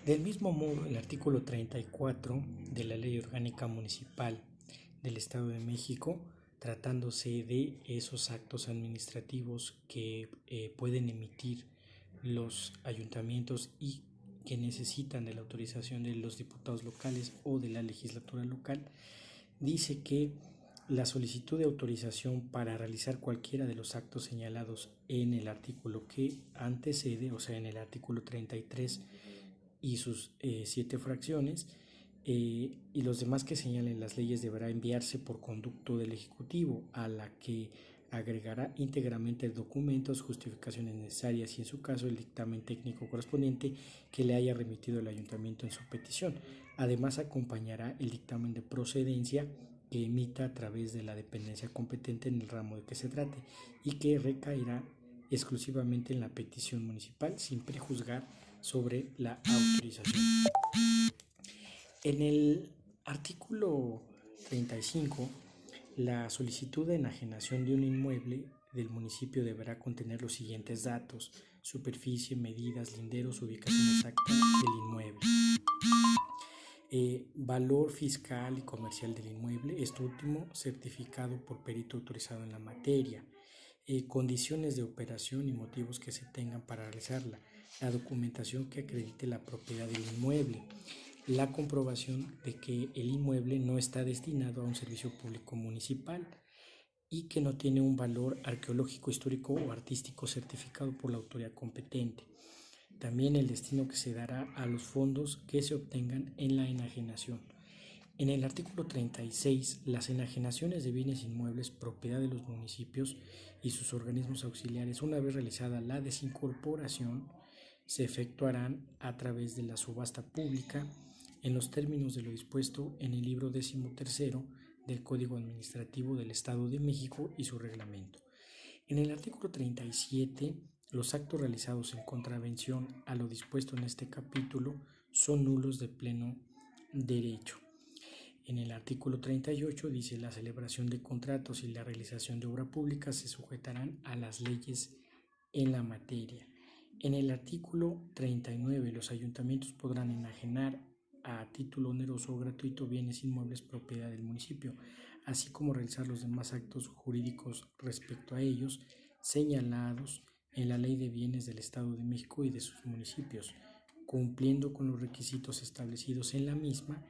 Del mismo modo, el artículo 34 de la Ley Orgánica Municipal del Estado de México, tratándose de esos actos administrativos que pueden emitir los ayuntamientos y que necesitan de la autorización de los diputados locales o de la legislatura local, dice que la solicitud de autorización para realizar cualquiera de los actos señalados en el artículo que antecede, o sea, en el artículo 33 y sus 7 fracciones, y los demás que señalen las leyes deberá enviarse por conducto del Ejecutivo, a la que agregará íntegramente documentos, justificaciones necesarias y, en su caso, el dictamen técnico correspondiente que le haya remitido el ayuntamiento en su petición. Además, acompañará el dictamen de procedencia que emita a través de la dependencia competente en el ramo de que se trate y que recaerá exclusivamente en la petición municipal sin prejuzgar sobre la autorización. En el artículo 35, la solicitud de enajenación de un inmueble del municipio deberá contener los siguientes datos: superficie, medidas, linderos, ubicación exacta del inmueble, valor fiscal y comercial del inmueble, esto último certificado por perito autorizado en la materia, condiciones de operación y motivos que se tengan para realizarla, la documentación que acredite la propiedad del inmueble, la comprobación de que el inmueble no está destinado a un servicio público municipal y que no tiene un valor arqueológico, histórico o artístico certificado por la autoridad competente. También el destino que se dará a los fondos que se obtengan en la enajenación. En el artículo 36, las enajenaciones de bienes inmuebles propiedad de los municipios y sus organismos auxiliares, una vez realizada la desincorporación, se efectuarán a través de la subasta pública en los términos de lo dispuesto en el libro 13 del Código Administrativo del Estado de México y su reglamento. En el artículo 37, los actos realizados en contravención a lo dispuesto en este capítulo son nulos de pleno derecho. En el artículo 38 dice: la celebración de contratos y la realización de obra pública se sujetarán a las leyes en la materia. En el artículo 39, los ayuntamientos podrán enajenar a título oneroso o gratuito bienes inmuebles propiedad del municipio, así como realizar los demás actos jurídicos respecto a ellos señalados en la Ley de Bienes del Estado de México y de sus municipios, cumpliendo con los requisitos establecidos en la misma,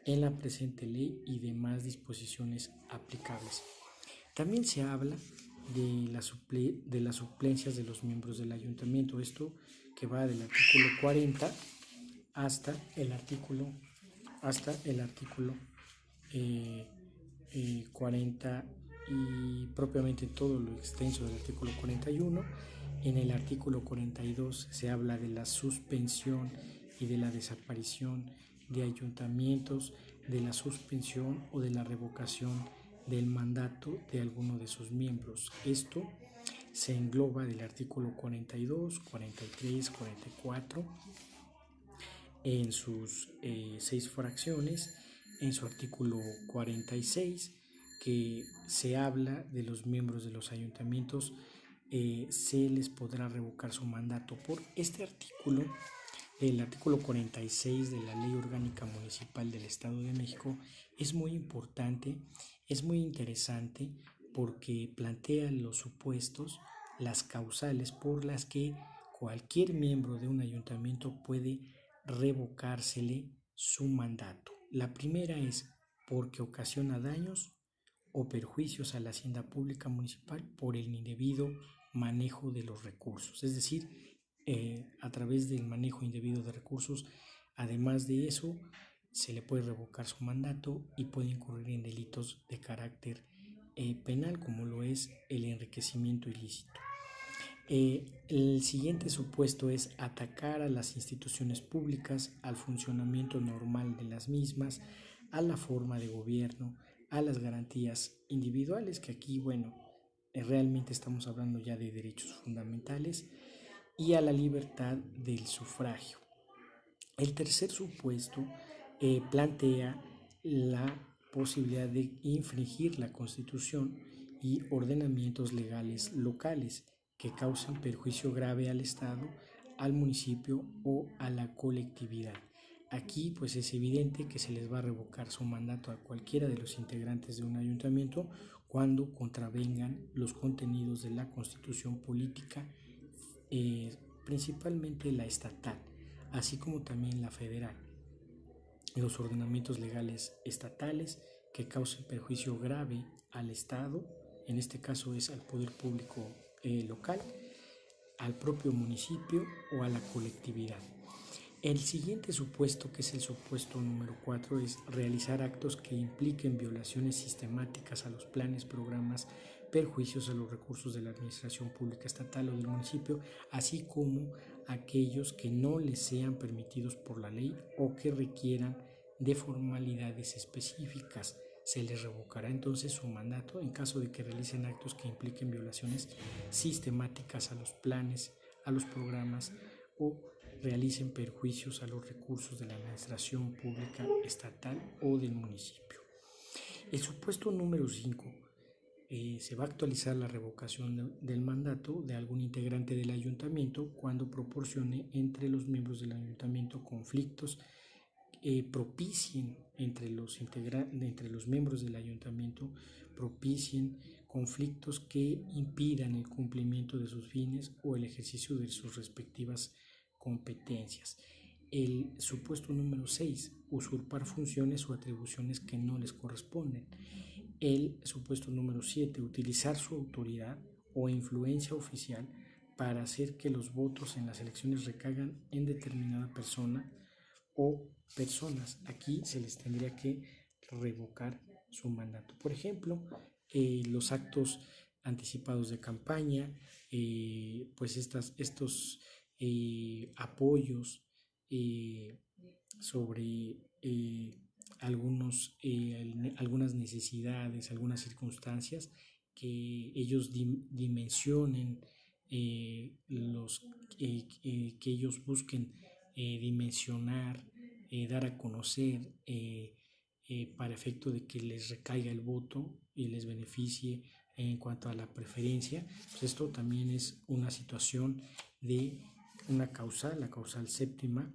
en la presente ley y demás disposiciones aplicables. También se habla de las suplencias de los miembros del ayuntamiento, esto que va del artículo 40 hasta el artículo 40 y propiamente todo lo extenso del artículo 41. En el artículo 42 se habla de la suspensión y de la desaparición de ayuntamientos, de la suspensión o de la revocación del mandato de alguno de sus miembros. Esto se engloba del artículo 42, 43, 44 en sus 6 fracciones, en su artículo 46, que se habla de los miembros de los ayuntamientos, se les podrá revocar su mandato. Por este artículo, el artículo 46 de la Ley Orgánica Municipal del Estado de México es muy importante, es muy interesante, porque plantea los supuestos, las causales por las que cualquier miembro de un ayuntamiento puede revocársele su mandato. La primera es porque ocasiona daños o perjuicios a la hacienda pública municipal por el indebido manejo de los recursos, es decir, a través del manejo indebido de recursos. Además de eso, se le puede revocar su mandato y puede incurrir en delitos de carácter penal, como lo es el enriquecimiento ilícito. El siguiente supuesto es atacar a las instituciones públicas, al funcionamiento normal de las mismas, a la forma de gobierno, a las garantías individuales, que aquí, realmente estamos hablando ya de derechos fundamentales, y a la libertad del sufragio. El tercer supuesto plantea la posibilidad de infringir la Constitución y ordenamientos legales locales que causen perjuicio grave al Estado, al municipio o a la colectividad. Aquí pues es evidente que se les va a revocar su mandato a cualquiera de los integrantes de un ayuntamiento cuando contravengan los contenidos de la Constitución política, principalmente la estatal, así como también la federal, los ordenamientos legales estatales que causen perjuicio grave al Estado, en este caso es al poder público local, al propio municipio o a la colectividad. El siguiente supuesto, que es el supuesto número 4, es realizar actos que impliquen violaciones sistemáticas a los planes, programas, perjuicios a los recursos de la administración pública estatal o del municipio, así como aquellos que no les sean permitidos por la ley o que requieran de formalidades específicas. Se les revocará entonces su mandato en caso de que realicen actos que impliquen violaciones sistemáticas a los planes, a los programas o realicen perjuicios a los recursos de la administración pública estatal o del municipio. El supuesto número 5, se va a actualizar la revocación del mandato de algún integrante del ayuntamiento cuando proporcione entre los miembros del ayuntamiento conflictos, propicien entre los miembros del ayuntamiento, propicien conflictos que impidan el cumplimiento de sus fines o el ejercicio de sus respectivas competencias. El supuesto número 6, usurpar funciones o atribuciones que no les corresponden. El supuesto número 7, utilizar su autoridad o influencia oficial para hacer que los votos en las elecciones recaigan en determinada persona o personas. Aquí se les tendría que revocar su mandato. Por ejemplo, los actos anticipados de campaña, pues estos apoyos sobre algunas necesidades, algunas circunstancias, que ellos dimensionen, que ellos busquen dimensionar, dar a conocer, para efecto de que les recaiga el voto y les beneficie en cuanto a la preferencia. Pues esto también es una situación de una causal, la causal séptima,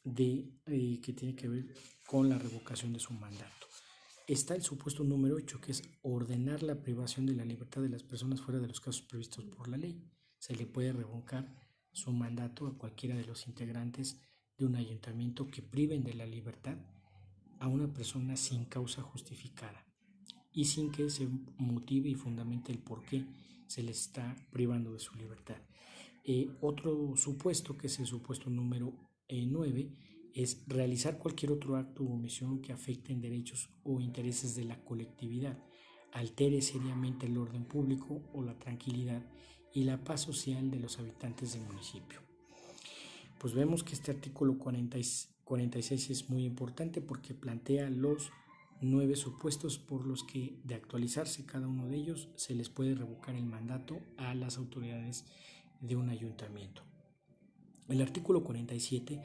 que tiene que ver con la revocación de su mandato. Está el supuesto número 8, que es ordenar la privación de la libertad de las personas fuera de los casos previstos por la ley. Se le puede revocar su mandato a cualquiera de los integrantes de un ayuntamiento que priven de la libertad a una persona sin causa justificada y sin que se motive y fundamente el por qué se le está privando de su libertad. Otro supuesto, que es el supuesto número 9, es realizar cualquier otro acto u omisión que afecten derechos o intereses de la colectividad, altere seriamente el orden público o la tranquilidad y la paz social de los habitantes del municipio. Pues vemos que este artículo 46 es muy importante porque plantea los 9 supuestos por los que, de actualizarse cada uno de ellos, se les puede revocar el mandato a las autoridades de un ayuntamiento. El artículo 47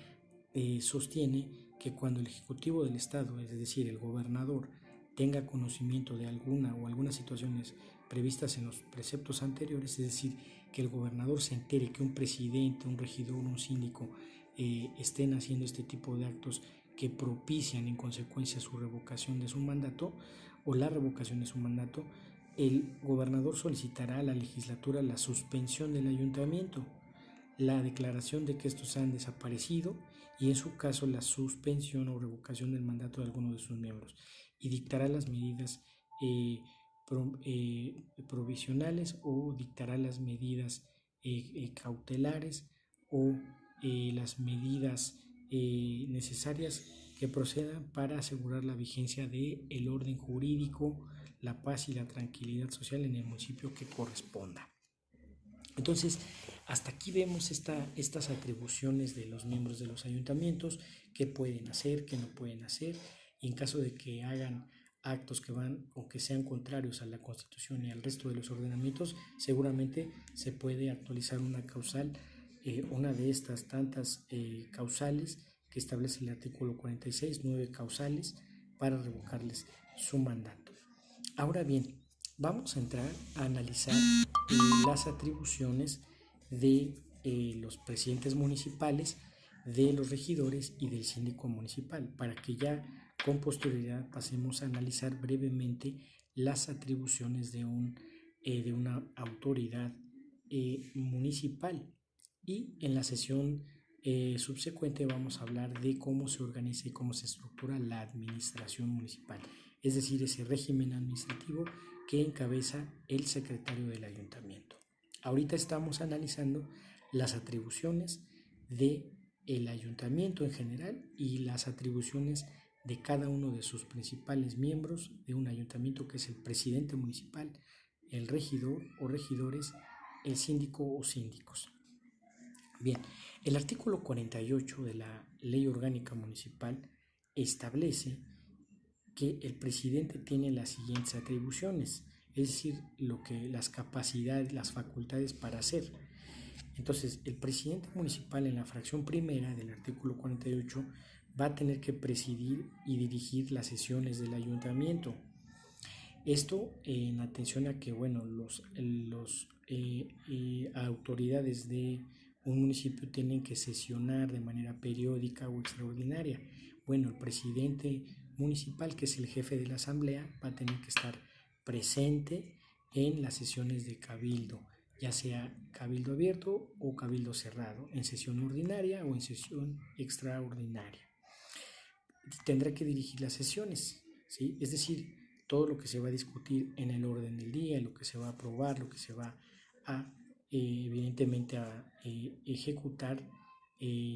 sostiene que cuando el Ejecutivo del Estado, es decir, el gobernador, tenga conocimiento de algunas situaciones previstas en los preceptos anteriores, es decir, que el gobernador se entere que un presidente, un regidor, un síndico estén haciendo este tipo de actos que propician en consecuencia su revocación de su mandato o la revocación de su mandato, el gobernador solicitará a la legislatura la suspensión del ayuntamiento, la declaración de que estos han desaparecido y en su caso la suspensión o revocación del mandato de alguno de sus miembros, y dictará las medidas provisionales o dictará las medidas cautelares o las medidas necesarias que procedan para asegurar la vigencia del orden jurídico, la paz y la tranquilidad social en el municipio que corresponda. Entonces, hasta aquí vemos estas atribuciones de los miembros de los ayuntamientos, qué pueden hacer, qué no pueden hacer, y en caso de que hagan actos que van o que sean contrarios a la Constitución y al resto de los ordenamientos, seguramente se puede actualizar una causal, una de estas tantas causales que establece el artículo 46, 9 causales para revocarles su mandato. Ahora bien, vamos a entrar a analizar las atribuciones de los presidentes municipales, de los regidores y del síndico municipal, para que ya con posterioridad pasemos a analizar brevemente las atribuciones de una autoridad municipal. Y en la sesión subsecuente vamos a hablar de cómo se organiza y cómo se estructura la administración municipal, es decir, ese régimen administrativo que encabeza el secretario del ayuntamiento. Ahorita estamos analizando las atribuciones del ayuntamiento en general y las atribuciones de cada uno de sus principales miembros de un ayuntamiento, que es el presidente municipal, el regidor o regidores, el síndico o síndicos. Bien, el artículo 48 de la Ley Orgánica Municipal establece que el presidente tiene las siguientes atribuciones, es decir, las capacidades, las facultades para hacer. Entonces, el presidente municipal en la fracción primera del artículo 48 va a tener que presidir y dirigir las sesiones del ayuntamiento. Esto en atención a que, bueno, los autoridades de un municipio tienen que sesionar de manera periódica o extraordinaria. Bueno, el presidente municipal, que es el jefe de la asamblea, va a tener que estar presente en las sesiones de cabildo, ya sea cabildo abierto o cabildo cerrado, en sesión ordinaria o en sesión extraordinaria. Tendrá que dirigir las sesiones, ¿sí? Es decir, todo lo que se va a discutir en el orden del día, lo que se va a aprobar, lo que se va a evidentemente a ejecutar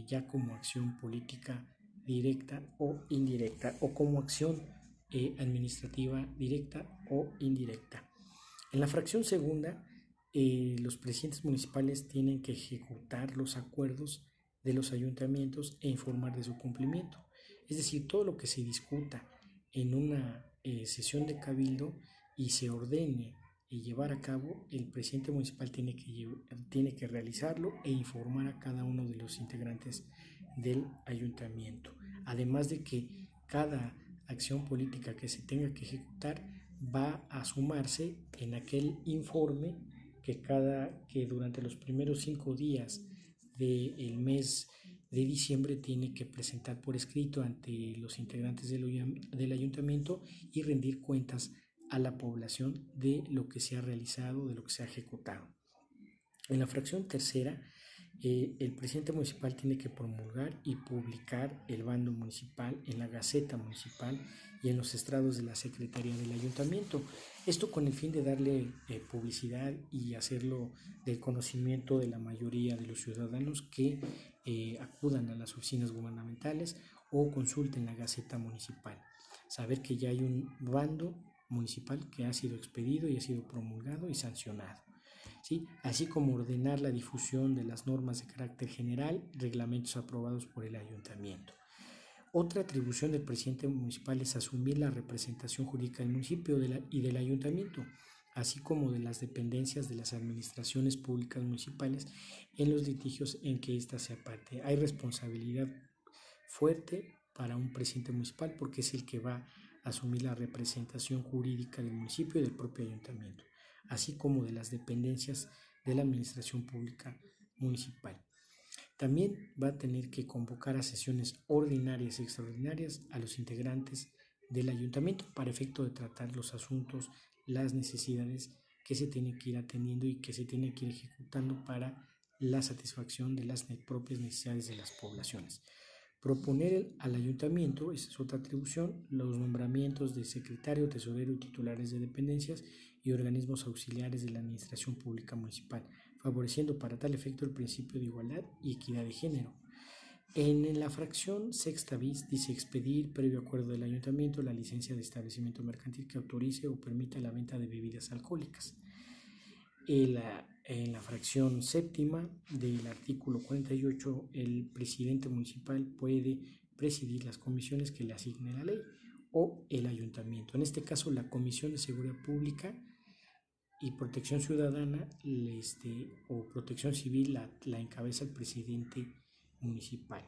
ya como acción política directa o indirecta, o como acción administrativa directa o indirecta. En la fracción segunda, los presidentes municipales tienen que ejecutar los acuerdos de los ayuntamientos e informar de su cumplimiento. Es decir, todo lo que se discuta en una sesión de cabildo y se ordene llevar a cabo, el presidente municipal tiene que realizarlo e informar a cada uno de los integrantes del ayuntamiento. Además de que cada acción política que se tenga que ejecutar va a sumarse en aquel informe que durante los primeros 5 días del mes de diciembre tiene que presentar por escrito ante los integrantes del ayuntamiento y rendir cuentas a la población de lo que se ha realizado, de lo que se ha ejecutado. En la fracción tercera, el presidente municipal tiene que promulgar y publicar el bando municipal en la Gaceta Municipal y en los estrados de la Secretaría del Ayuntamiento. Esto con el fin de darle publicidad y hacerlo del conocimiento de la mayoría de los ciudadanos que acudan a las oficinas gubernamentales o consulten la Gaceta Municipal. Saber que ya hay un bando municipal que ha sido expedido y ha sido promulgado y sancionado. ¿Sí? Así como ordenar la difusión de las normas de carácter general, reglamentos aprobados por el ayuntamiento. Otra atribución del presidente municipal es asumir la representación jurídica del municipio y del ayuntamiento, así como de las dependencias de las administraciones públicas municipales en los litigios en que ésta sea parte. Hay responsabilidad fuerte para un presidente municipal porque es el que va a asumir la representación jurídica del municipio y del propio ayuntamiento, así como de las dependencias de la administración pública municipal. También va a tener que convocar a sesiones ordinarias y extraordinarias a los integrantes del ayuntamiento para efecto de tratar los asuntos, las necesidades que se tienen que ir atendiendo y que se tienen que ir ejecutando para la satisfacción de las propias necesidades de las poblaciones. Proponer al ayuntamiento, esa es otra atribución, los nombramientos de secretario, tesorero y titulares de dependencias y organismos auxiliares de la administración pública municipal, favoreciendo para tal efecto el principio de igualdad y equidad de género. En la fracción sexta bis dice expedir, previo acuerdo del ayuntamiento, la licencia de establecimiento mercantil que autorice o permita la venta de bebidas alcohólicas. En la fracción séptima del artículo 48, el presidente municipal puede presidir las comisiones que le asigne la ley o el ayuntamiento. En este caso, la Comisión de Seguridad Pública y Protección Ciudadana o Protección Civil la encabeza el presidente municipal.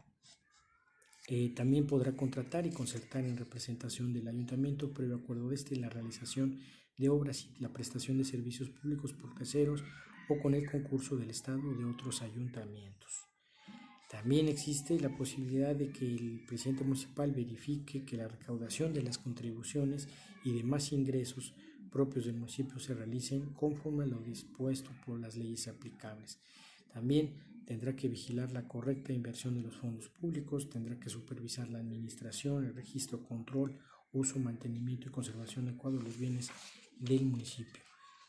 También podrá contratar y concertar en representación del ayuntamiento, previo acuerdo de la realización de obras y la prestación de servicios públicos por terceros o con el concurso del Estado o de otros ayuntamientos. También existe la posibilidad de que el presidente municipal verifique que la recaudación de las contribuciones y demás ingresos propios del municipio se realicen conforme a lo dispuesto por las leyes aplicables. También tendrá que vigilar la correcta inversión de los fondos públicos, tendrá que supervisar la administración, el registro, control, uso, mantenimiento y conservación adecuado de los bienes del municipio.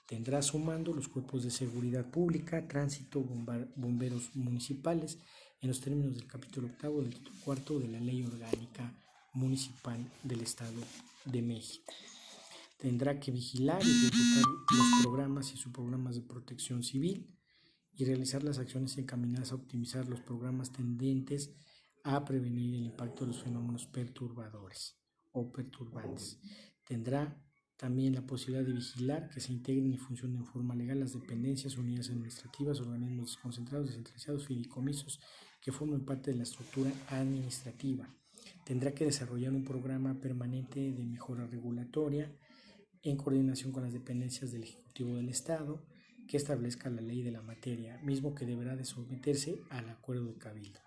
Tendrá a su mando los cuerpos de seguridad pública, tránsito, bomberos municipales, en los términos del capítulo 8 del título 4 de la Ley Orgánica Municipal del Estado de México. Tendrá que vigilar y ejecutar los programas y subprogramas de protección civil y realizar las acciones encaminadas a optimizar los programas tendentes a prevenir el impacto de los fenómenos perturbadores o perturbantes. Tendrá también la posibilidad de vigilar que se integren y funcionen en forma legal las dependencias, unidades administrativas, organismos desconcentrados, descentralizados, fideicomisos que formen parte de la estructura administrativa. Tendrá que desarrollar un programa permanente de mejora regulatoria en coordinación con las dependencias del Ejecutivo del Estado que establezca la ley de la materia, mismo que deberá de someterse al acuerdo de cabildo.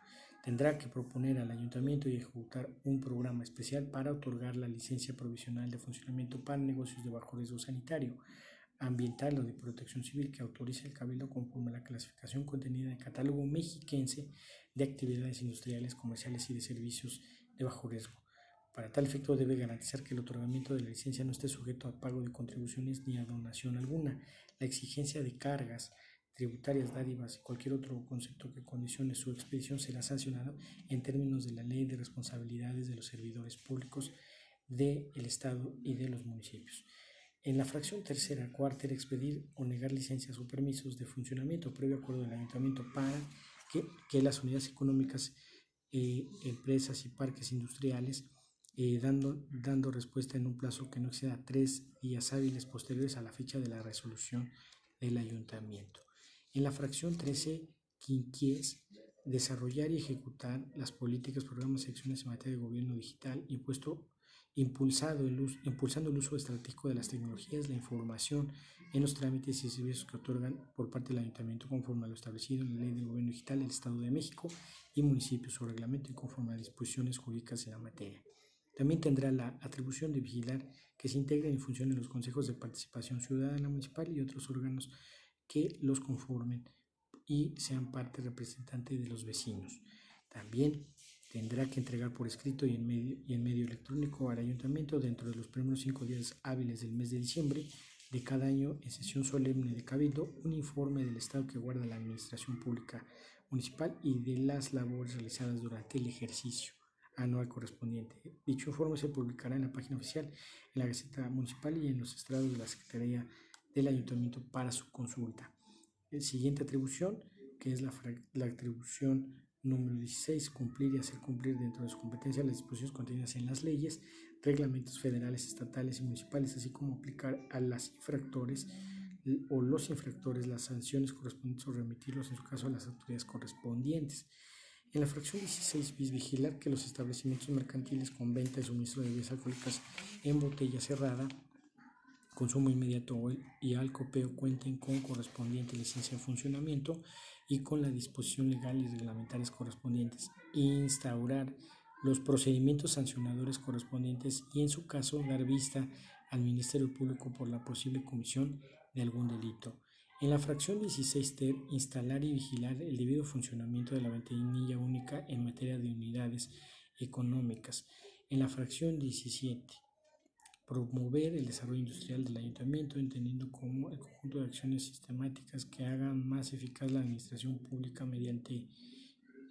Tendrá que proponer al ayuntamiento y ejecutar un programa especial para otorgar la licencia provisional de funcionamiento para negocios de bajo riesgo sanitario, ambiental o de protección civil que autorice el cabildo conforme a la clasificación contenida en el catálogo mexiquense de actividades industriales, comerciales y de servicios de bajo riesgo. Para tal efecto debe garantizar que el otorgamiento de la licencia no esté sujeto a pago de contribuciones ni a donación alguna. La exigencia de cargas tributarias, dádivas y cualquier otro concepto que condicione su expedición será sancionado en términos de la Ley de Responsabilidades de los Servidores Públicos del Estado y de los municipios. En la fracción tercera, cuarta, expedir o negar licencias o permisos de funcionamiento previo acuerdo del ayuntamiento para que las unidades económicas, empresas y parques industriales dando respuesta en un plazo que no exceda 3 días hábiles posteriores a la fecha de la resolución del ayuntamiento. En la fracción 13, quinquies, desarrollar y ejecutar las políticas, programas y acciones en materia de gobierno digital, impulsando el uso estratégico de las tecnologías, la información en los trámites y servicios que otorgan por parte del ayuntamiento conforme a lo establecido en la Ley del Gobierno Digital del Estado de México y municipios, su reglamento y conforme a disposiciones jurídicas en la materia. También tendrá la atribución de vigilar que se integren y funcionen los consejos de participación ciudadana municipal y otros órganos que los conformen y sean parte representante de los vecinos. También tendrá que entregar por escrito y en medio electrónico al ayuntamiento dentro de los primeros 5 días hábiles del mes de diciembre de cada año en sesión solemne de cabildo un informe del estado que guarda la administración pública municipal y de las labores realizadas durante el ejercicio anual correspondiente. Dicho informe se publicará en la página oficial, en la Gaceta Municipal y en los estrados de la Secretaría del Ayuntamiento para su consulta. La siguiente atribución, que es la atribución número 16, cumplir y hacer cumplir dentro de su competencia las disposiciones contenidas en las leyes, reglamentos federales, estatales y municipales, así como aplicar a las infractores o los infractores las sanciones correspondientes o remitirlos en su caso a las autoridades correspondientes. En la fracción 16 bis, vigilar que los establecimientos mercantiles con venta y suministro de bebidas alcohólicas en botella cerrada, consumo inmediato y al copeo cuenten con correspondiente licencia de funcionamiento y con la disposición legal y reglamentarias correspondientes. Instaurar los procedimientos sancionadores correspondientes y en su caso dar vista al Ministerio Público por la posible comisión de algún delito. En la fracción 16 ter, instalar y vigilar el debido funcionamiento de la ventanilla única en materia de unidades económicas. En la fracción 17, promover el desarrollo industrial del ayuntamiento, entendiendo como el conjunto de acciones sistemáticas que hagan más eficaz la administración pública mediante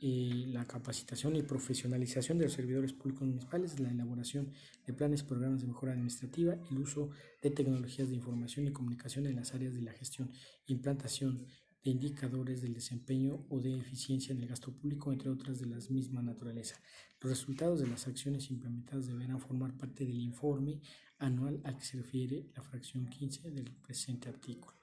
la capacitación y profesionalización de los servidores públicos municipales, la elaboración de planes y programas de mejora administrativa, el uso de tecnologías de información y comunicación en las áreas de la gestión, implantación de indicadores del desempeño o de eficiencia en el gasto público, entre otras de la misma naturaleza. Los resultados de las acciones implementadas deberán formar parte del informe anual al que se refiere la fracción 15 del presente artículo.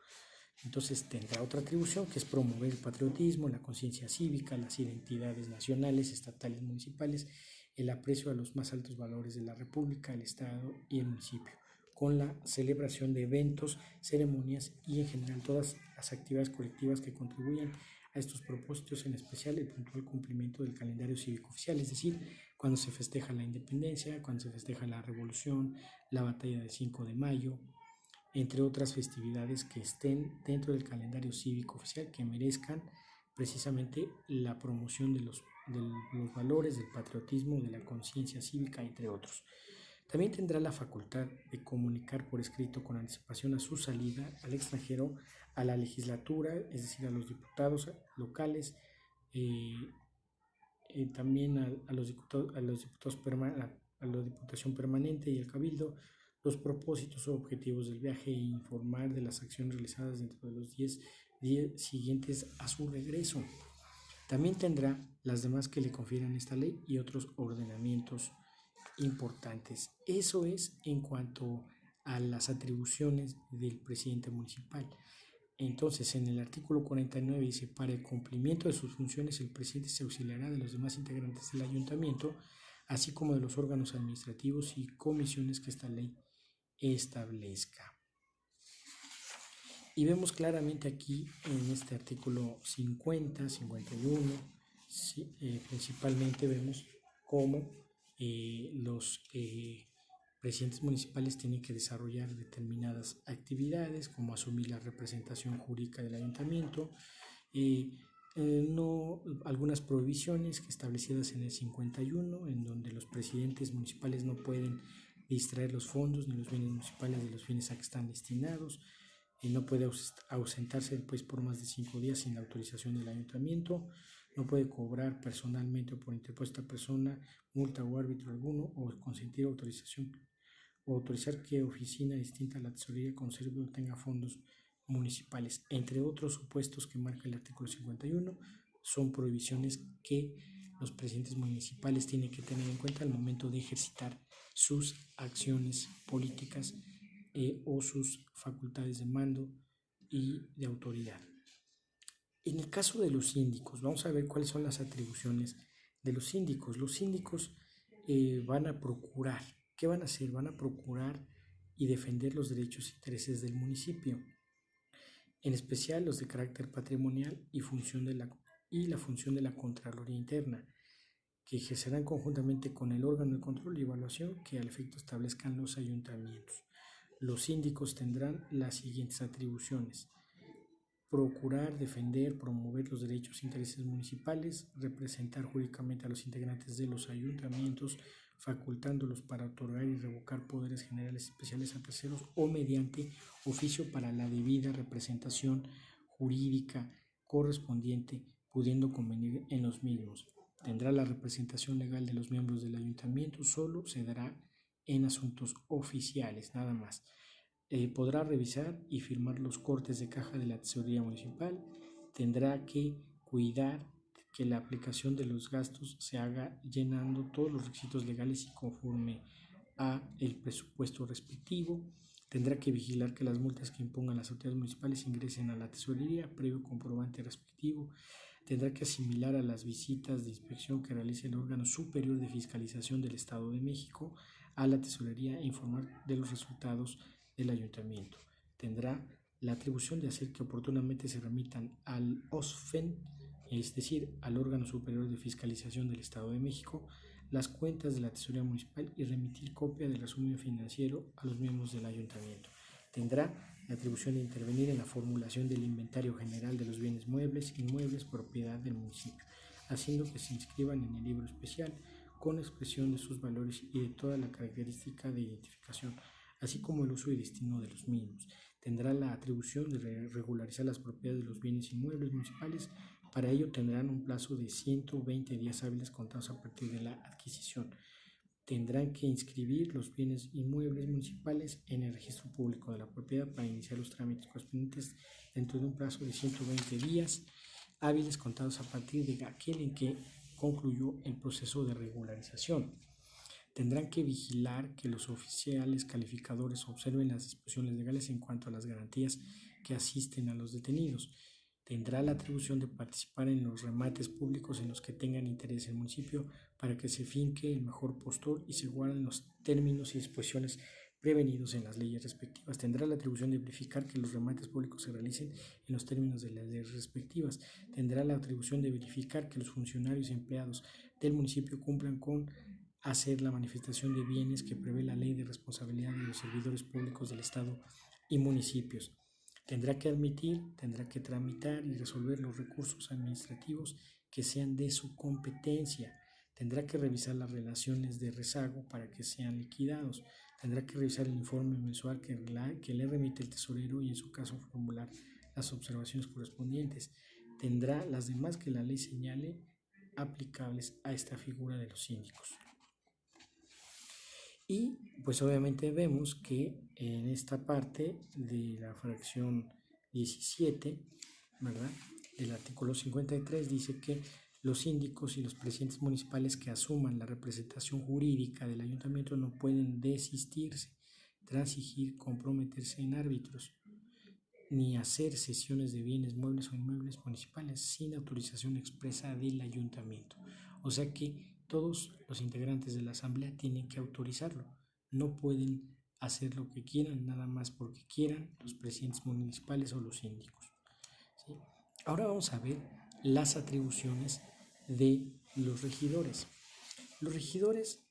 Entonces tendrá otra atribución que es promover el patriotismo, la conciencia cívica, las identidades nacionales, estatales, municipales, el aprecio a los más altos valores de la República, el Estado y el municipio. con la celebración de eventos, ceremonias y en general todas las actividades colectivas que contribuyan a estos propósitos, en especial el puntual cumplimiento del calendario cívico oficial, es decir, cuando se festeja la independencia, cuando se festeja la revolución, la batalla del 5 de mayo, entre otras festividades que estén dentro del calendario cívico oficial, que merezcan precisamente la promoción de los valores, del patriotismo, de la conciencia cívica, entre otros. También tendrá la facultad de comunicar por escrito con anticipación a su salida al extranjero a la legislatura, es decir, a los diputados locales, también a los diputados, a la Diputación Permanente y el Cabildo, los propósitos o objetivos del viaje e informar de las acciones realizadas dentro de los 10 días siguientes a su regreso. También tendrá las demás que le confieran esta ley y otros ordenamientos importantes. Eso es en cuanto a las atribuciones del presidente municipal. Entonces, en el artículo 49 dice, para el cumplimiento de sus funciones, el presidente se auxiliará de los demás integrantes del ayuntamiento, así como de los órganos administrativos y comisiones que esta ley establezca. Y vemos claramente aquí en este artículo 50, 51, principalmente vemos cómo los presidentes municipales tienen que desarrollar determinadas actividades, como asumir la representación jurídica del ayuntamiento, algunas prohibiciones que establecidas en el 51, en donde los presidentes municipales no pueden distraer los fondos ni los bienes municipales de los fines a que están destinados, no puede ausentarse por más de 5 días sin la autorización del ayuntamiento, no puede cobrar personalmente o por interpuesta persona multa o árbitro alguno, o consentir autorización o autorizar que oficina distinta a la tesorería conserve o tenga fondos municipales, entre otros supuestos que marca el artículo 51. Son prohibiciones que los presidentes municipales tienen que tener en cuenta al momento de ejercitar sus acciones políticas o sus facultades de mando y de autoridad. En el caso de los síndicos, vamos a ver cuáles son las atribuciones de los síndicos. Los síndicos van a procurar, ¿qué van a hacer? Van a procurar y defender los derechos e intereses del municipio, en especial los de carácter patrimonial y la función de la Contraloría Interna, que ejercerán conjuntamente con el órgano de control y evaluación que al efecto establezcan los ayuntamientos. Los síndicos tendrán las siguientes atribuciones: procurar, defender, promover los derechos e intereses municipales, representar jurídicamente a los integrantes de los ayuntamientos, facultándolos para otorgar y revocar poderes generales especiales a terceros o mediante oficio para la debida representación jurídica correspondiente, pudiendo convenir en los mismos. Tendrá la representación legal de los miembros del ayuntamiento, solo se dará en asuntos oficiales, nada más. Podrá revisar y firmar los cortes de caja de la tesorería municipal. Tendrá que cuidar que la aplicación de los gastos se haga llenando todos los requisitos legales y conforme a el presupuesto respectivo. Tendrá que vigilar que las multas que impongan las autoridades municipales ingresen a la tesorería previo comprobante respectivo. Tendrá que asimilar a las visitas de inspección que realice el órgano superior de fiscalización del Estado de México a la tesorería e informar de los resultados del ayuntamiento. Tendrá la atribución de hacer que oportunamente se remitan al OSFEN, es decir, al órgano superior de fiscalización del Estado de México, las cuentas de la tesorería municipal y remitir copia del resumen financiero a los miembros del ayuntamiento. Tendrá la atribución de intervenir en la formulación del inventario general de los bienes muebles e inmuebles propiedad del municipio, haciendo que se inscriban en el libro especial con expresión de sus valores y de toda la característica de identificación, así como el uso y destino de los mismos. Tendrá la atribución de regularizar las propiedades de los bienes inmuebles municipales. Para ello tendrán un plazo de 120 días hábiles contados a partir de la adquisición. Tendrán que inscribir los bienes inmuebles municipales en el registro público de la propiedad para iniciar los trámites correspondientes dentro de un plazo de 120 días hábiles contados a partir de aquel en que concluyó el proceso de regularización. Tendrán que vigilar que los oficiales calificadores observen las disposiciones legales en cuanto a las garantías que asisten a los detenidos. Tendrá la atribución de participar en los remates públicos en los que tengan interés el municipio para que se finque el mejor postor y se guarden los términos y disposiciones prevenidos en las leyes respectivas. Tendrá la atribución de verificar que los remates públicos se realicen en los términos de las leyes respectivas. Tendrá la atribución de verificar que los funcionarios y empleados del municipio cumplan con hacer la manifestación de bienes que prevé la ley de responsabilidad de los servidores públicos del Estado y municipios. Tendrá que admitir, tendrá que tramitar y resolver los recursos administrativos que sean de su competencia. Tendrá que revisar las relaciones de rezago para que sean liquidados. Tendrá que revisar el informe mensual que le remite el tesorero y en su caso formular las observaciones correspondientes. Tendrá las demás que la ley señale aplicables a esta figura de los síndicos. Y pues obviamente vemos que en esta parte de la fracción 17, ¿verdad?, del artículo 53 dice que los síndicos y los presidentes municipales que asuman la representación jurídica del ayuntamiento no pueden desistirse, transigir, comprometerse en árbitros, ni hacer cesiones de bienes muebles o inmuebles municipales sin autorización expresa del ayuntamiento. O sea que todos los integrantes de la asamblea tienen que autorizarlo. No pueden hacer lo que quieran, nada más porque quieran los presidentes municipales o los síndicos, ¿sí? Ahora vamos a ver las atribuciones de los regidores. Los regidores,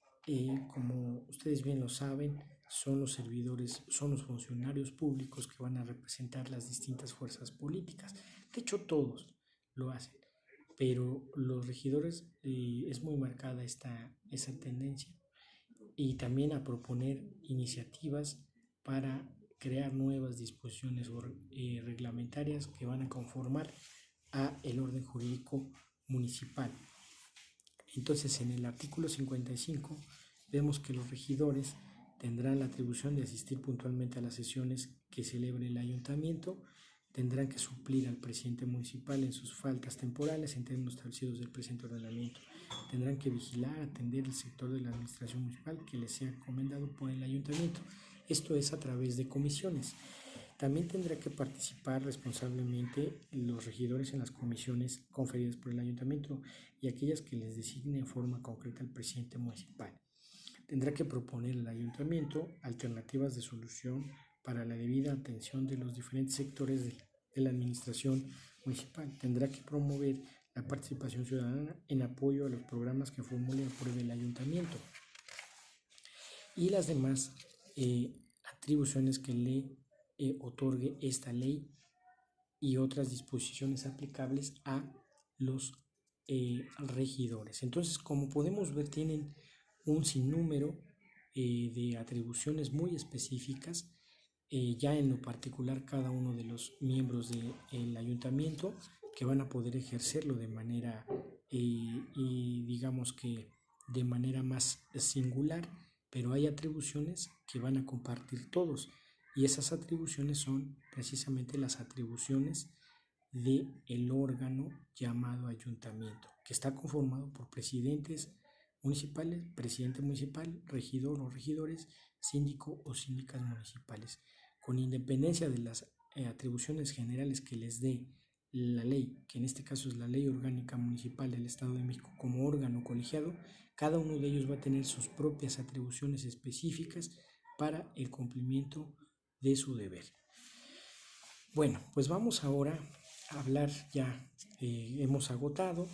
como ustedes bien lo saben, son los servidores, son los funcionarios públicos que van a representar las distintas fuerzas políticas. De hecho, todos lo hacen, pero los regidores es muy marcada esa tendencia, y también a proponer iniciativas para crear nuevas disposiciones reglamentarias que van a conformar a el orden jurídico municipal. Entonces, en el artículo 55 vemos que los regidores tendrán la atribución de asistir puntualmente a las sesiones que celebre el ayuntamiento, tendrán que suplir al presidente municipal en sus faltas temporales en términos establecidos del presente ordenamiento, tendrán que vigilar, atender el sector de la administración municipal que les sea encomendado por el ayuntamiento. Esto es a través de comisiones. También tendrá que participar responsablemente los regidores en las comisiones conferidas por el ayuntamiento y aquellas que les designe en forma concreta el presidente municipal. Tendrá que proponer al ayuntamiento alternativas de solución para la debida atención de los diferentes sectores de la administración municipal. Tendrá que promover la participación ciudadana en apoyo a los programas que formule y apruebe el ayuntamiento. Y las demás atribuciones que le otorgue esta ley y otras disposiciones aplicables a los regidores. Entonces, como podemos ver, tienen un sinnúmero de atribuciones muy específicas. Ya en lo particular, cada uno de los miembros del ayuntamiento que van a poder ejercerlo de manera y digamos que de manera más singular, pero hay atribuciones que van a compartir todos, y esas atribuciones son precisamente las atribuciones del órgano llamado ayuntamiento, que está conformado por presidentes municipales, presidente municipal, regidor o regidores, síndico o síndicas municipales, con independencia de las atribuciones generales que les dé la ley, que en este caso es la Ley Orgánica Municipal del Estado de México como órgano colegiado. Cada uno de ellos va a tener sus propias atribuciones específicas para el cumplimiento de su deber. Bueno, pues vamos ahora a hablar ya, hemos agotado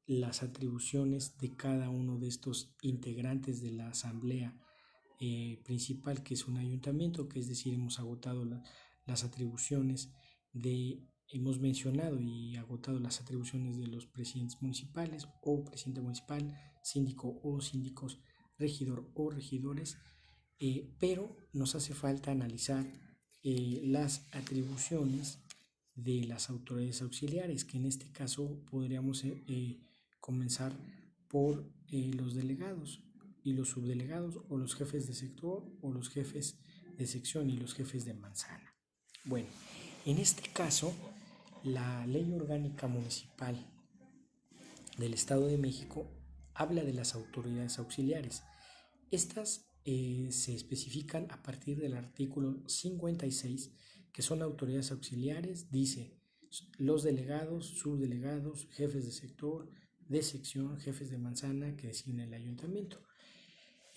las atribuciones de cada uno de estos integrantes de la asamblea principal, que es un ayuntamiento, que es decir, hemos agotado las atribuciones hemos mencionado y agotado las atribuciones de los presidentes municipales o presidente municipal, síndico o síndicos, regidor o regidores, pero nos hace falta analizar las atribuciones de las autoridades auxiliares, que en este caso podríamos comenzar por los delegados y los subdelegados, o los jefes de sector, o los jefes de sección y los jefes de manzana. Bueno, en este caso, la Ley Orgánica Municipal del Estado de México habla de las autoridades auxiliares. Estas se especifican a partir del artículo 56, que son autoridades auxiliares. Dice: los delegados, subdelegados, jefes de sector, de sección, jefes de manzana que designa el ayuntamiento.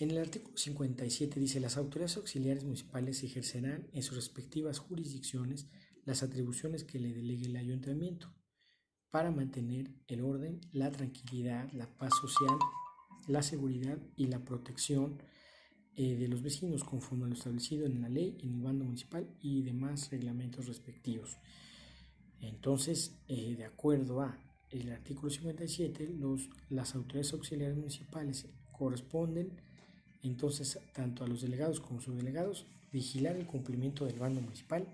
En el artículo 57 dice: las autoridades auxiliares municipales ejercerán en sus respectivas jurisdicciones las atribuciones que le delegue el ayuntamiento para mantener el orden, la tranquilidad, la paz social, la seguridad y la protección de los vecinos conforme a lo establecido en la ley, en el bando municipal y demás reglamentos respectivos. Entonces, de acuerdo a el artículo 57, las autoridades auxiliares municipales corresponden entonces tanto a los delegados como subdelegados vigilar el cumplimiento del bando municipal,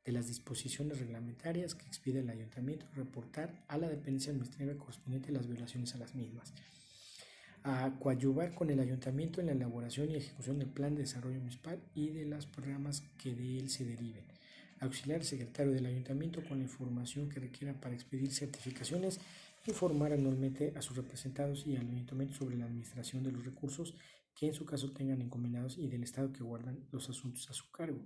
de las disposiciones reglamentarias que expide el ayuntamiento, reportar a la dependencia administrativa correspondiente las violaciones a las mismas, a coadyuvar con el ayuntamiento en la elaboración y ejecución del plan de desarrollo municipal y de los programas que de él se deriven, auxiliar al secretario del ayuntamiento con la información que requiera para expedir certificaciones, informar anualmente a sus representados y al ayuntamiento sobre la administración de los recursos que en su caso tengan encomendados y del estado que guardan los asuntos a su cargo,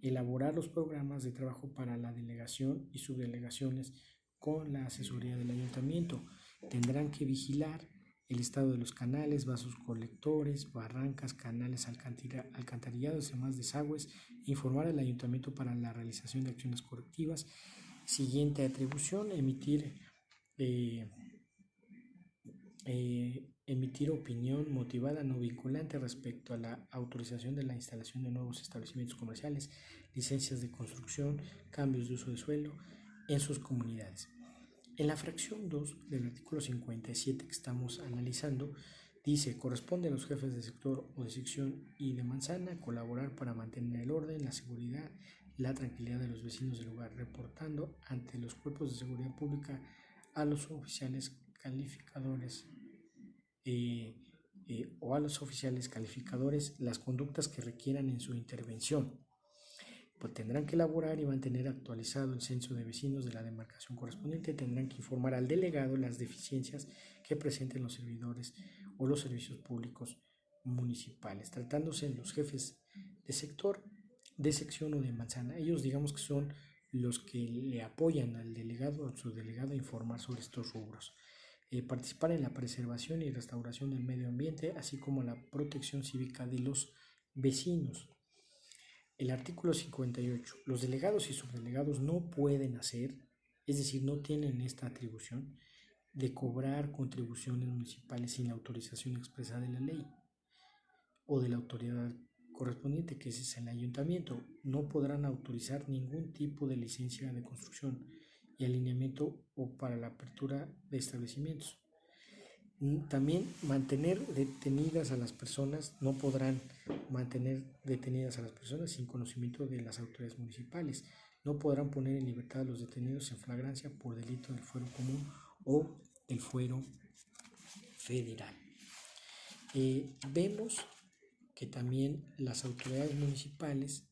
elaborar los programas de trabajo para la delegación y subdelegaciones con la asesoría del ayuntamiento. Tendrán que vigilar el estado de los canales, vasos colectores, barrancas, canales, alcantarillados y demás desagües, informar al ayuntamiento para la realización de acciones correctivas. Siguiente atribución: emitir opinión motivada no vinculante respecto a la autorización de la instalación de nuevos establecimientos comerciales, licencias de construcción, cambios de uso de suelo en sus comunidades. En la fracción 2 del artículo 57 que estamos analizando, dice: corresponde a los jefes de sector o de sección y de manzana colaborar para mantener el orden, la seguridad, la tranquilidad de los vecinos del lugar, reportando ante los cuerpos de seguridad pública a los oficiales calificadores o a los oficiales calificadores las conductas que requieran en su intervención. Pues tendrán que elaborar y mantener actualizado el censo de vecinos de la demarcación correspondiente, tendrán que informar al delegado las deficiencias que presenten los servidores o los servicios públicos municipales, tratándose de los jefes de sector, de sección o de manzana. Ellos digamos que son los que le apoyan al delegado o al subdelegado a informar sobre estos rubros. Participar en la preservación y restauración del medio ambiente, así como la protección cívica de los vecinos. El artículo 58. Los delegados y subdelegados no pueden hacer, es decir, no tienen esta atribución de cobrar contribuciones municipales sin la autorización expresa de la ley o de la autoridad correspondiente, que es el ayuntamiento. No podrán autorizar ningún tipo de licencia de construcción y alineamiento o para la apertura de establecimientos. También mantener detenidas a las personas, no podrán mantener detenidas a las personas sin conocimiento de las autoridades municipales. No podrán poner en libertad a los detenidos en flagrancia por delito del fuero común o el fuero federal. Vemos que también las autoridades municipales,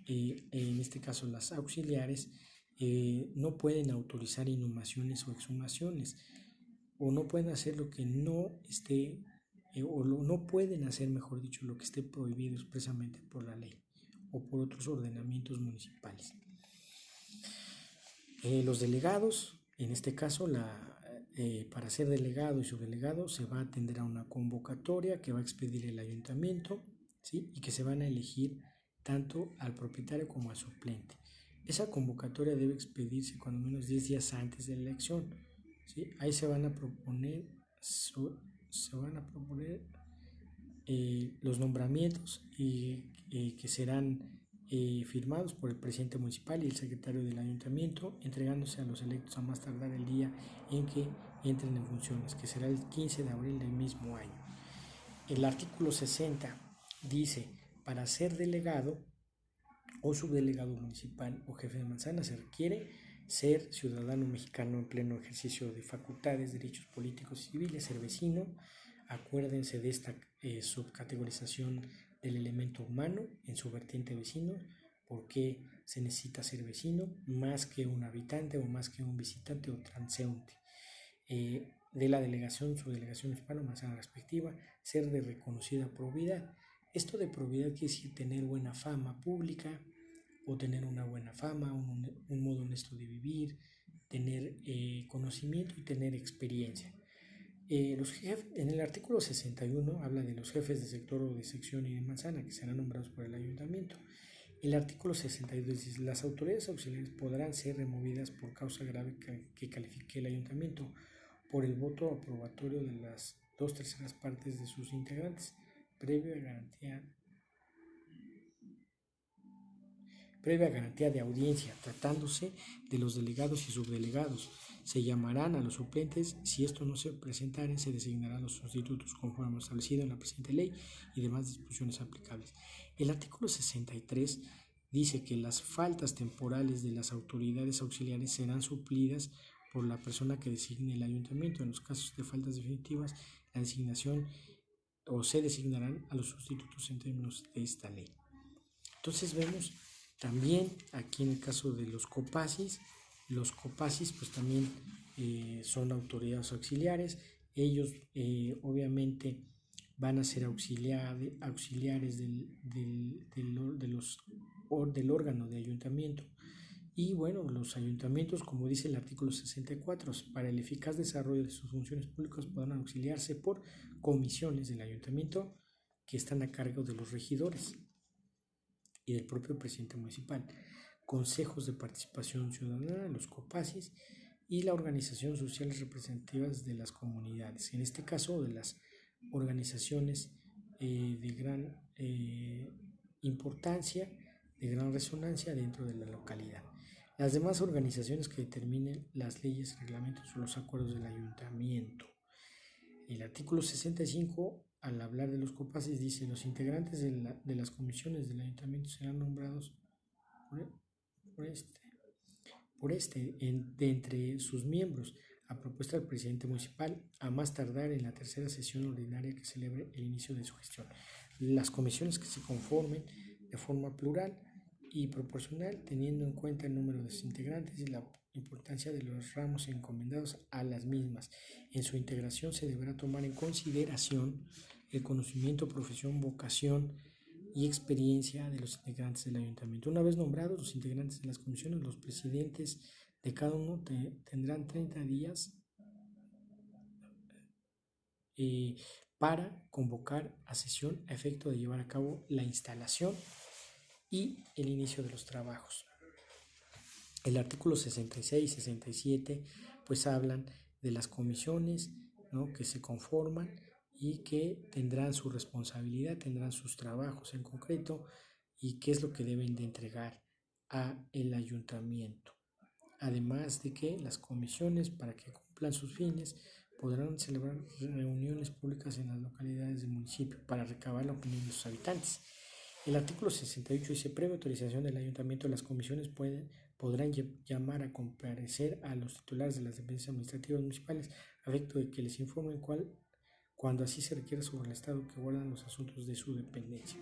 en este caso las auxiliares, no pueden autorizar inhumaciones o exhumaciones, o no pueden hacer lo que no esté, no pueden hacer, mejor dicho, lo que esté prohibido expresamente por la ley o por otros ordenamientos municipales. Los delegados, en este caso, para ser delegado y subdelegado se va a atender a una convocatoria que va a expedir el ayuntamiento, ¿sí? Y que se van a elegir tanto al propietario como al suplente. Esa convocatoria debe expedirse cuando menos 10 días antes de la elección, ¿sí? Ahí se van a proponer, los nombramientos que serán firmados por el presidente municipal y el secretario del ayuntamiento, entregándose a los electos a más tardar el día en que entren en funciones, que será el 15 de abril del mismo año. El artículo 60 dice: para ser delegado o subdelegado municipal o jefe de manzana se requiere ser ciudadano mexicano en pleno ejercicio de facultades, derechos políticos y civiles, ser vecino. Acuérdense de esta subcategorización del elemento humano en su vertiente vecino, porque se necesita ser vecino más que un habitante o más que un visitante o transeúnte. De la delegación, subdelegación municipal o manzana respectiva, ser de reconocida probidad. Esto de probidad quiere decir tener buena fama pública o tener una buena fama, un modo honesto de vivir, tener conocimiento y tener experiencia. En el artículo 61 habla de los jefes de sector o de sección y de manzana que serán nombrados por el ayuntamiento. El artículo 62 dice: las autoridades auxiliares podrán ser removidas por causa grave que califique el ayuntamiento por el voto aprobatorio de las 2/3 partes de sus integrantes, previa garantía de audiencia, tratándose de los delegados y subdelegados. Se llamarán a los suplentes. Si esto no se presentaren, se designarán los sustitutos conforme establecido en la presente ley y demás disposiciones aplicables. El artículo 63 dice que las faltas temporales de las autoridades auxiliares serán suplidas por la persona que designe el ayuntamiento. En los casos de faltas definitivas, la designación o se designarán a los sustitutos en términos de esta ley. Entonces vemos también aquí en el caso de los COPACIS pues también son autoridades auxiliares. Ellos obviamente van a ser auxiliares del órgano de ayuntamiento. Y bueno, los ayuntamientos, como dice el artículo 64, para el eficaz desarrollo de sus funciones públicas podrán auxiliarse por comisiones del ayuntamiento que están a cargo de los regidores y del propio presidente municipal, consejos de participación ciudadana, los COPACIS, y la organización sociales representativas de las comunidades, en este caso de las organizaciones de gran importancia, de gran resonancia dentro de la localidad. Las demás organizaciones que determinen las leyes, reglamentos o los acuerdos del ayuntamiento. El artículo 65, al hablar de los COPACIS, dice: los integrantes de las comisiones del ayuntamiento serán nombrados de entre sus miembros, a propuesta del presidente municipal, a más tardar en la tercera sesión ordinaria que celebre el inicio de su gestión. Las comisiones que se conformen de forma plural y proporcional, teniendo en cuenta el número de sus integrantes y la importancia de los ramos encomendados a las mismas. En su integración se deberá tomar en consideración el conocimiento, profesión, vocación y experiencia de los integrantes del ayuntamiento. Una vez nombrados los integrantes de las comisiones, los presidentes de cada uno tendrán 30 días para convocar a sesión a efecto de llevar a cabo la instalación y el inicio de los trabajos. El artículo 66 y 67 pues hablan de las comisiones, ¿no?, que se conforman y que tendrán su responsabilidad, tendrán sus trabajos en concreto y qué es lo que deben de entregar a el ayuntamiento. Además de que las comisiones, para que cumplan sus fines, podrán celebrar reuniones públicas en las localidades del municipio para recabar la opinión de sus habitantes. El artículo 68 dice: previa autorización del ayuntamiento, las comisiones podrán llamar a comparecer a los titulares de las dependencias administrativas municipales a efecto de que les informen cuando así se requiera sobre el estado que guardan los asuntos de su dependencia.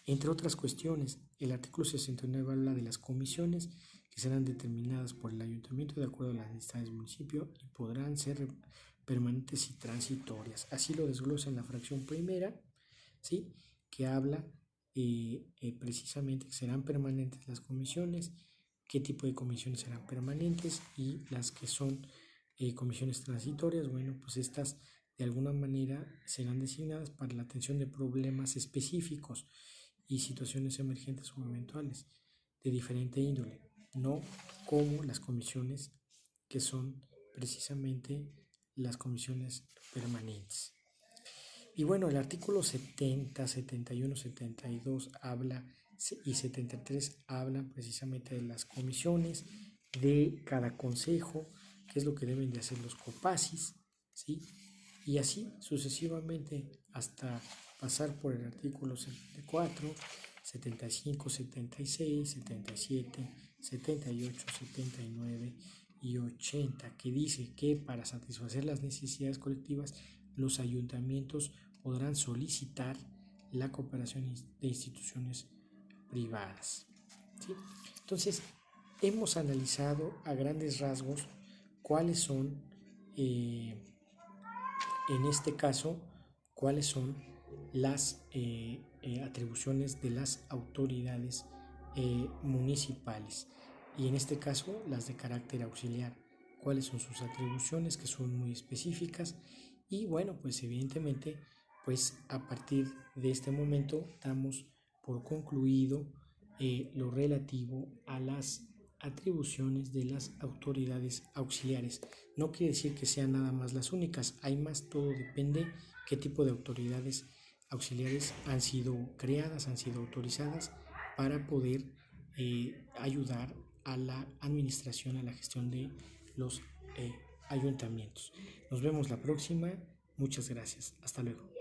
Entre otras cuestiones, el artículo 69 habla de las comisiones que serán determinadas por el ayuntamiento de acuerdo a las necesidades del municipio y podrán ser permanentes y transitorias. Así lo desglosa en la fracción primera, ¿sí?, que habla precisamente que serán permanentes las comisiones, qué tipo de comisiones serán permanentes, y las que son comisiones transitorias, bueno, pues estas de alguna manera serán designadas para la atención de problemas específicos y situaciones emergentes o eventuales de diferente índole, no como las comisiones que son precisamente las comisiones permanentes. Y bueno, el artículo 70, 71, 72 habla y 73 hablan precisamente de las comisiones de cada consejo, qué es lo que deben de hacer los COPACIS, ¿sí?, y así sucesivamente hasta pasar por el artículo 74, 75, 76, 77, 78, 79 y 80, que dice que para satisfacer las necesidades colectivas los ayuntamientos podrán solicitar la cooperación de instituciones privadas, ¿sí? Entonces, hemos analizado a grandes rasgos cuáles son, en este caso, cuáles son las atribuciones de las autoridades municipales, y en este caso las de carácter auxiliar, cuáles son sus atribuciones, que son muy específicas, Y bueno, pues evidentemente, pues a partir de este momento damos por concluido lo relativo a las atribuciones de las autoridades auxiliares. No quiere decir que sean nada más las únicas, hay más, todo depende qué tipo de autoridades auxiliares han sido creadas, han sido autorizadas para poder ayudar a la administración, a la gestión de los ayuntamientos. Nos vemos la próxima. Muchas gracias. Hasta luego.